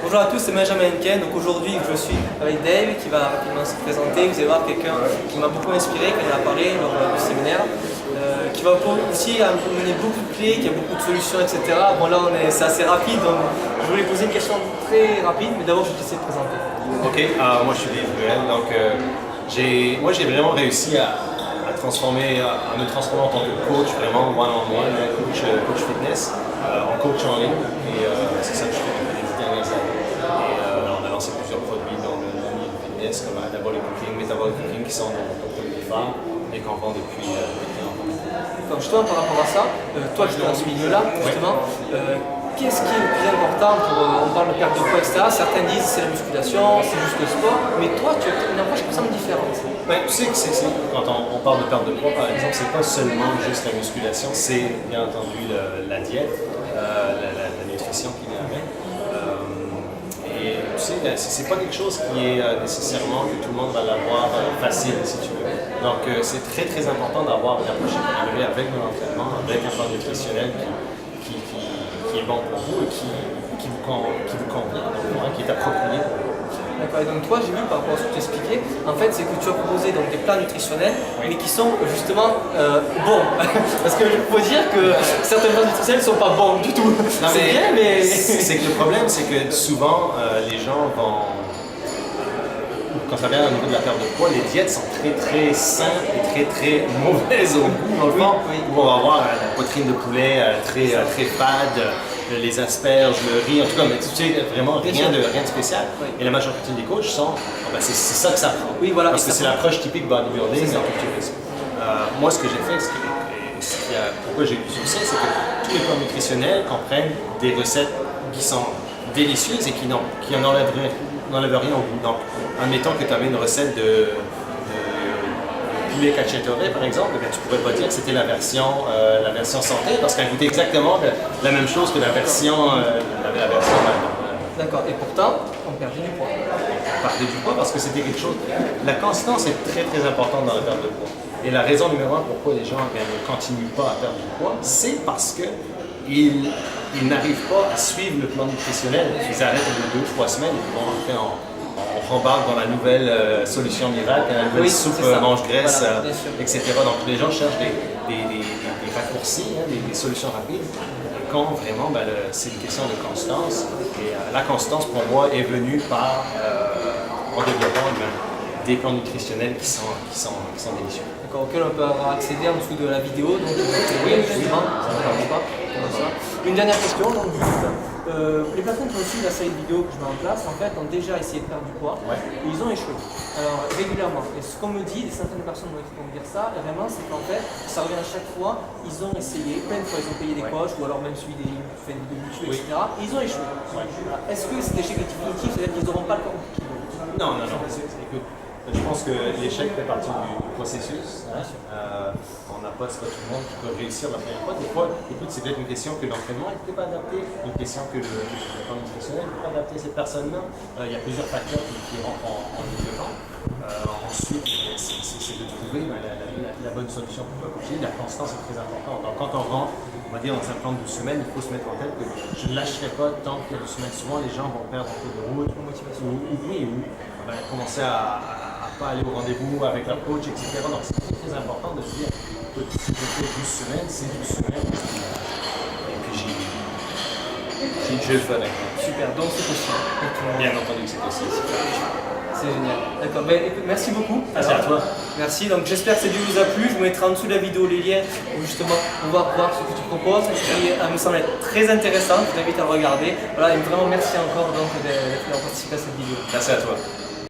Bonjour à tous, c'est Benjamin Henken. Donc aujourd'hui, je suis avec Dave qui va rapidement se présenter. Vous allez voir quelqu'un qui m'a beaucoup inspiré quand il a parlé lors du séminaire, qui va aussi amener beaucoup de clés, qui a beaucoup de solutions, etc. Bon là, c'est assez rapide, donc je voulais poser une question très rapide, mais d'abord je vais te laisser te présenter. Ok, moi je suis Dave Ruel, donc moi j'ai vraiment réussi à me transformer en tant que coach, vraiment one-on-one, coach fitness, en coach en ligne, et c'est ça que je fais depuis les dernières années. Et on a lancé plusieurs produits dans le milieu du fitness, comme Anabolic Cooking, Metabolic Cooking, qui sont nos produits phares et qu'on vend depuis très longtemps. Donc justement par rapport à ça, toi qui es dans ce milieu-là, justement, qu'est-ce qui est le plus important pour, on parle de perte de poids, etc. Certains disent c'est la musculation, c'est juste le sport, mais toi tu as une approche qui me semble différente. Ben, tu sais que quand on parle de perte de poids, par exemple, c'est pas seulement juste la musculation, c'est bien entendu la diète, la nutrition qui vient avec. Et tu sais, c'est pas quelque chose qui est nécessairement que tout le monde va l'avoir facile, si tu veux. Donc c'est très très important d'avoir une approche équilibrée avec un entraînement, avec un plan nutritionnel qui est bon pour vous et qui vous convient, qui est approprié pour vous. D'accord, et donc toi j'ai vu par rapport à ce que tu expliquais, en fait c'est que tu as proposé donc, des plats nutritionnels, mais qui sont justement bons. Parce que je peux dire que certains plats nutritionnels ne sont pas bons du tout. C'est bien, mais... C'est que le problème, c'est que souvent les gens vont... Quand ça vient au niveau de la perte de poids, les diètes sont très très simples et très très mauvaises au goût, dans le fond, où on va avoir la poitrine de poulet très fade, les asperges, le riz, en tout cas, mais tu sais, vraiment rien de spécial. Oui. Et la majorité des coachs sont, c'est ça que ça prend. Oui, voilà, parce que c'est l'approche typique bodybuilding. Moi, ce que j'ai fait, pourquoi j'ai eu du succès, c'est que tous les plans nutritionnels comprennent des recettes qui sont délicieuses et qui n'enlèvent rien au goût. Donc, admettons que tu avais une recette de poulet cacciatore, par exemple, eh bien, tu ne pourrais pas dire que c'était la version santé, parce qu'elle goûtait exactement la même chose que la version D'accord, et pourtant, on perdait du poids. On perdait du poids parce que c'était quelque chose... La constance est très très importante dans la perte de poids. Et la raison numéro un pourquoi les gens ne continuent pas à perdre du poids, c'est parce qu'ils n'arrivent pas à suivre le plan nutritionnel. Ils arrêtent au bout de 2-3 semaines et puis on rembarque dans la nouvelle solution miracle, la nouvelle soupe mange-graisse, voilà, etc. Donc les gens cherchent des raccourcis, des solutions rapides. Quand vraiment, c'est une question de constance. Et la constance, pour moi, est venue en développant des plans nutritionnels qui sont délicieux. D'accord, auquel on peut avoir accédé en dessous de la vidéo. Donc, oui, justement, ça ne marche pas. Une dernière question, donc juste, les personnes qui ont suivi la série de vidéos que je mets en place, en fait, ont déjà essayé de perdre du poids et ils ont échoué. Alors, régulièrement. Et ce qu'on me dit, certaines personnes vont me dire ça, et vraiment, c'est qu'en fait, ça revient à chaque fois, ils ont essayé, plein de fois, ils ont payé des coachs ou alors même suivi des vidéos YouTube, etc. Et ils ont échoué. Est-ce que cet échec est définitif, c'est-à-dire qu'ils n'auront pas le corps qu'ils veulent? Non. Écoute, je pense que l'échec fait partie du processus. C'est pas tout le monde qui peut réussir la première fois. Des fois, écoute, c'est peut-être une question que l'entraînement n'était pas adapté, une question que le plan nutritionnel n'était pas adapté à cette personne-là. Il y a plusieurs facteurs qui rentrent en ligne de compte. Ensuite, c'est de trouver la bonne solution pour le coaching. La constance est très importante. Donc, quand on rentre, on va dire dans un plan de 12 semaines, il faut se mettre en tête que je ne lâcherai pas tant qu'il y a 12 semaines. Souvent, les gens vont perdre un peu de route, ou commencer à pas aller au rendez-vous avec la coach, etc. Donc, c'est très important de se dire, si je fais 12 semaines, c'est 12 semaines. Et puis, j'ai le fun avec moi. Super, donc c'est possible. Bien entendu que c'est possible. C'est génial. D'accord, écoute, merci beaucoup. Merci à toi. Merci, donc j'espère que cette vidéo vous a plu. Je vous mettrai en dessous de la vidéo les liens pour justement pouvoir voir ce que tu proposes, qui me semble être très intéressant. Je vous invite à le regarder. Voilà, et vraiment merci encore donc, d'avoir participé à cette vidéo. Merci à toi.